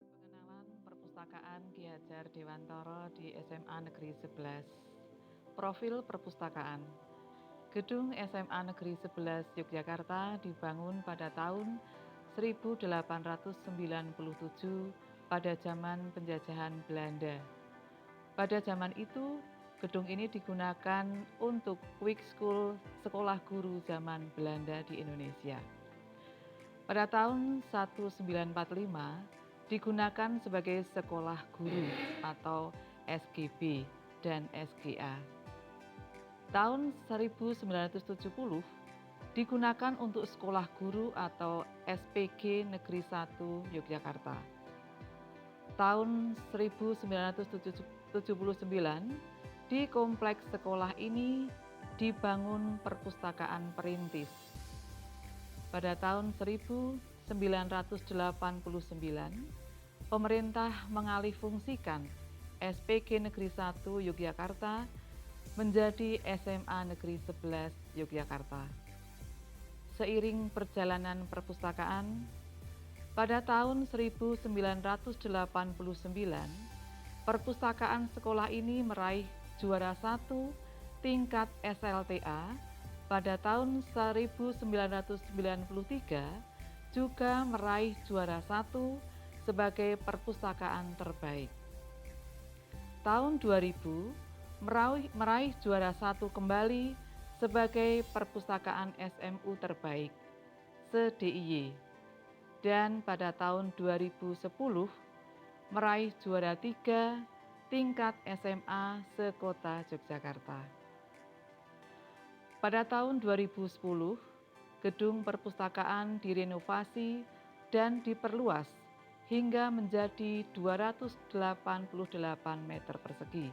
Pengenalan Perpustakaan Ki Hajar Dewantara di SMA Negeri 11. Profil perpustakaan. Gedung SMA Negeri 11 Yogyakarta dibangun pada tahun 1897 pada zaman penjajahan Belanda. Pada zaman itu, gedung ini digunakan untuk Quick School, sekolah guru zaman Belanda di Indonesia. Pada tahun 1945, digunakan sebagai sekolah guru atau SGB dan SGA. Tahun 1970 digunakan untuk sekolah guru atau SPG Negeri 1 Yogyakarta. Tahun 1979 di kompleks sekolah ini dibangun perpustakaan perintis. Pada tahun 1989, pemerintah mengalihfungsikan SPG Negeri 1 Yogyakarta menjadi SMA Negeri 11 Yogyakarta. Seiring perjalanan perpustakaan, pada tahun 1989, perpustakaan sekolah ini meraih juara 1 tingkat SLTA. Pada tahun 1993 juga meraih juara 1 sebagai perpustakaan terbaik. Tahun 2000 meraih juara 1 kembali sebagai perpustakaan SMU terbaik se-DIY. Dan pada tahun 2010 meraih juara 3 tingkat SMA se-Kota Yogyakarta. Pada tahun 2010, gedung perpustakaan direnovasi dan diperluas hingga menjadi 288 meter persegi.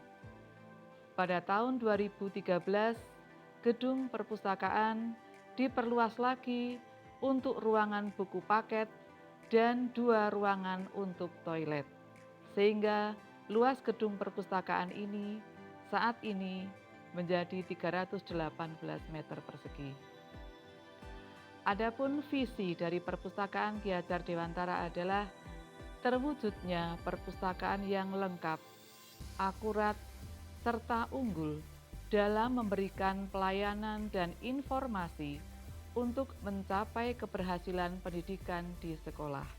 Pada tahun 2013, gedung perpustakaan diperluas lagi untuk ruangan buku paket dan 2 ruangan untuk toilet, sehingga luas gedung perpustakaan ini saat ini menjadi 318 meter persegi. Adapun visi dari Perpustakaan Ki Hajar Dewantara adalah terwujudnya perpustakaan yang lengkap, akurat, serta unggul dalam memberikan pelayanan dan informasi untuk mencapai keberhasilan pendidikan di sekolah.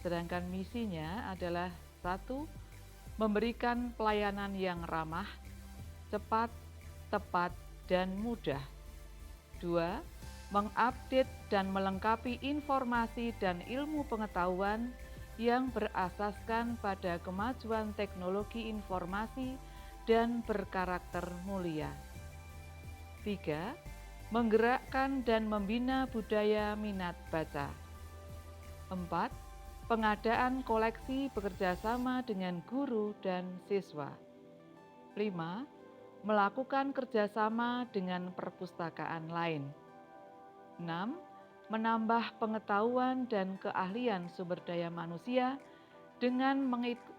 Sedangkan misinya adalah 1. Memberikan pelayanan yang ramah, cepat, tepat, dan mudah. 2. Mengupdate dan melengkapi informasi dan ilmu pengetahuan yang berasaskan pada kemajuan teknologi informasi dan berkarakter mulia. 3. Menggerakkan dan membina budaya minat baca. 4. Pengadaan koleksi bekerjasama dengan guru dan siswa. 5. Melakukan kerjasama dengan perpustakaan lain. 6. Menambah pengetahuan dan keahlian sumber daya manusia dengan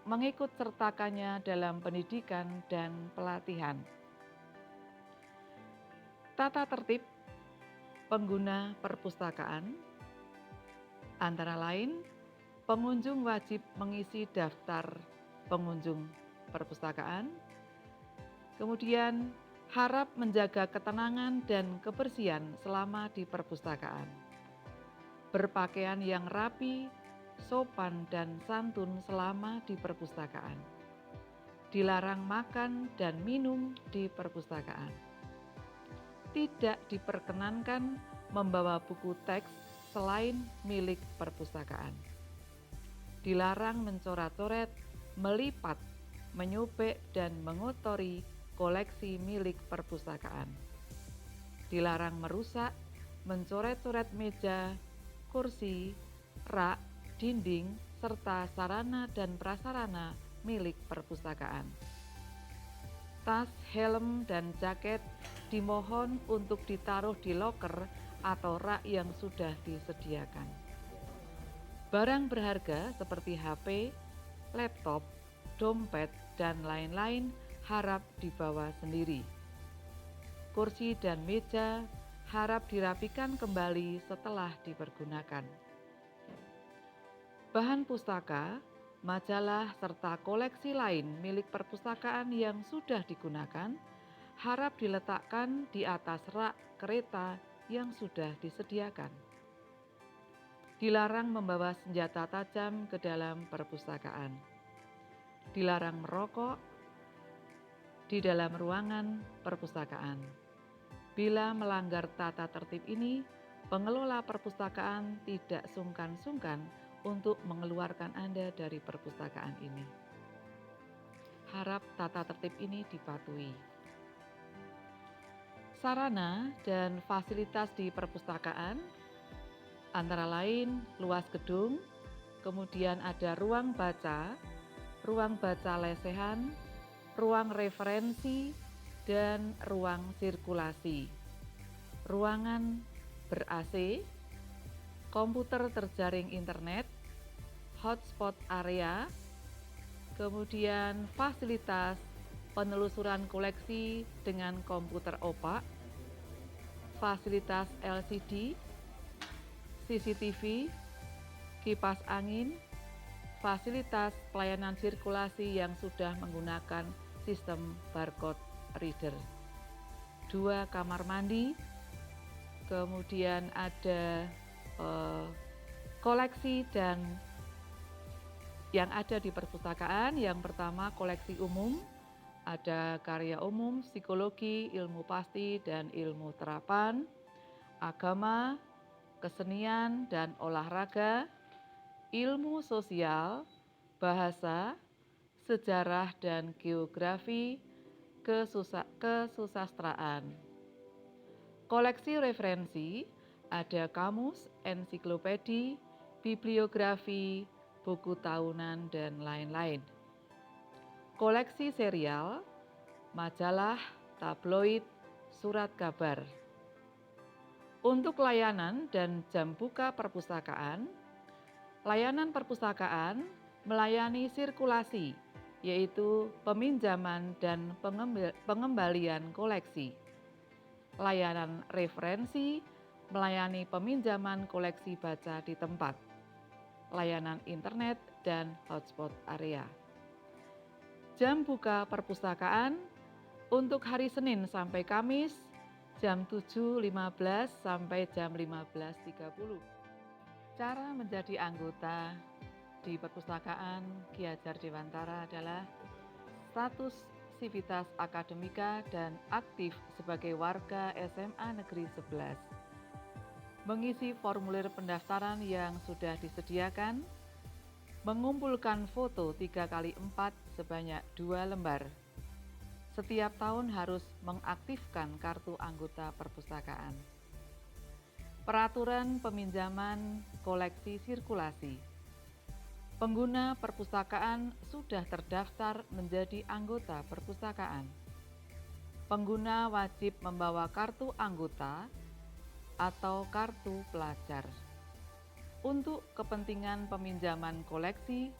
mengikut sertakannya dalam pendidikan dan pelatihan. Tata tertib pengguna perpustakaan antara lain, pengunjung wajib mengisi daftar pengunjung perpustakaan, kemudian harap menjaga ketenangan dan kebersihan selama di perpustakaan, berpakaian yang rapi, sopan dan santun selama di perpustakaan, dilarang makan dan minum di perpustakaan. Tidak diperkenankan membawa buku teks selain milik perpustakaan. Dilarang mencoret-coret, melipat, menyobek, dan mengotori koleksi milik perpustakaan. Dilarang merusak, mencoret-coret meja, kursi, rak, dinding, serta sarana dan prasarana milik perpustakaan. Tas, helm, dan jaket dimohon untuk ditaruh di loker atau rak yang sudah disediakan. Barang berharga seperti HP, laptop, dompet, dan lain-lain harap dibawa sendiri. Kursi dan meja harap dirapikan kembali setelah dipergunakan. Bahan pustaka, majalah, serta koleksi lain milik perpustakaan yang sudah digunakan harap diletakkan di atas rak kereta yang sudah disediakan. Dilarang membawa senjata tajam ke dalam perpustakaan. Dilarang merokok di dalam ruangan perpustakaan. Bila melanggar tata tertib ini, pengelola perpustakaan tidak sungkan-sungkan untuk mengeluarkan Anda dari perpustakaan ini. Harap tata tertib ini dipatuhi. Sarana dan fasilitas di perpustakaan antara lain luas gedung, kemudian ada ruang baca lesehan, ruang referensi, dan ruang sirkulasi. Ruangan ber-AC, komputer terjaring internet, hotspot area, kemudian fasilitas penelusuran koleksi dengan komputer opak, fasilitas LCD, CCTV, kipas angin, fasilitas pelayanan sirkulasi yang sudah menggunakan sistem barcode reader. 2 kamar mandi, kemudian ada koleksi dan yang ada di perpustakaan. Yang pertama koleksi umum, ada karya umum, psikologi, ilmu pasti dan ilmu terapan, agama, kesenian dan olahraga, ilmu sosial, bahasa, sejarah dan geografi, kesusastraan. Koleksi referensi, ada kamus, ensiklopedi, bibliografi, buku tahunan, dan lain-lain. Koleksi serial, majalah, tabloid, surat kabar. Untuk layanan dan jam buka perpustakaan, layanan perpustakaan melayani sirkulasi, yaitu peminjaman dan pengembalian koleksi. Layanan referensi melayani peminjaman koleksi baca di tempat. Layanan internet dan hotspot area. Jam buka perpustakaan untuk hari Senin sampai Kamis jam 7.15 sampai jam 15.30. Cara menjadi anggota di perpustakaan Ki Hajar Dewantara adalah status sivitas akademika dan aktif sebagai warga SMA Negeri 11. Mengisi formulir pendaftaran yang sudah disediakan, mengumpulkan foto 3x4 sebanyak 2 lembar. Setiap tahun harus mengaktifkan kartu anggota perpustakaan. Peraturan peminjaman koleksi sirkulasi. Pengguna perpustakaan sudah terdaftar menjadi anggota perpustakaan. Pengguna wajib membawa kartu anggota atau kartu pelajar. Untuk kepentingan peminjaman koleksi,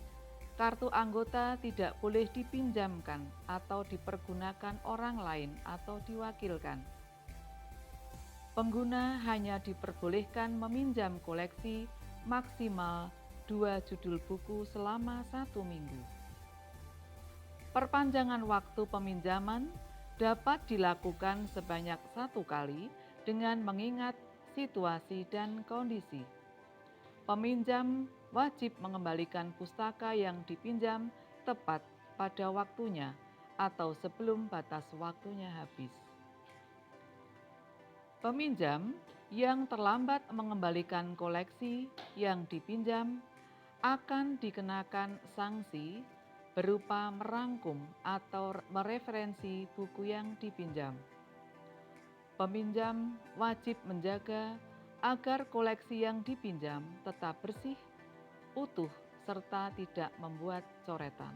kartu anggota tidak boleh dipinjamkan atau dipergunakan orang lain atau diwakilkan. Pengguna hanya diperbolehkan meminjam koleksi maksimal 2 judul buku selama 1 minggu. Perpanjangan waktu peminjaman dapat dilakukan sebanyak 1 kali dengan mengingat situasi dan kondisi. Peminjam wajib mengembalikan pustaka yang dipinjam tepat pada waktunya atau sebelum batas waktunya habis. Peminjam yang terlambat mengembalikan koleksi yang dipinjam akan dikenakan sanksi berupa merangkum atau mereferensi buku yang dipinjam. Peminjam wajib menjaga agar koleksi yang dipinjam tetap bersih, utuh, serta tidak membuat coretan.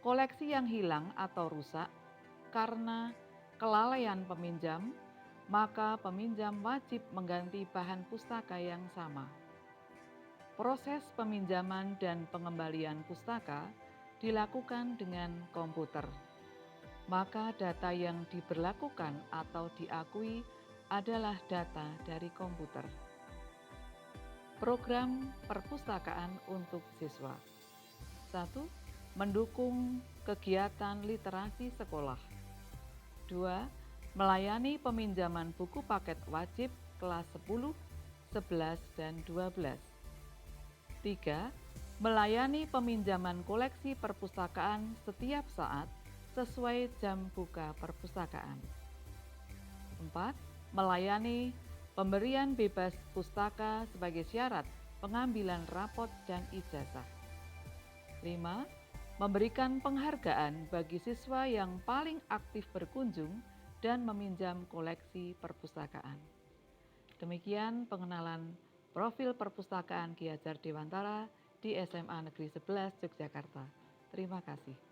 Koleksi yang hilang atau rusak karena kelalaian peminjam, maka peminjam wajib mengganti bahan pustaka yang sama. Proses peminjaman dan pengembalian pustaka dilakukan dengan komputer. Maka data yang diberlakukan atau diakui adalah data dari komputer. Program perpustakaan untuk siswa. 1. Mendukung kegiatan literasi sekolah. 2. Melayani peminjaman buku paket wajib kelas 10, 11, dan 12. 3. Melayani peminjaman koleksi perpustakaan setiap saat sesuai jam buka perpustakaan. 4. Melayani pemberian bebas pustaka sebagai syarat pengambilan rapot dan ijazah. 5. Memberikan penghargaan bagi siswa yang paling aktif berkunjung dan meminjam koleksi perpustakaan. Demikian pengenalan profil perpustakaan Ki Hajar Dewantara di SMA Negeri 11 Yogyakarta. Terima kasih.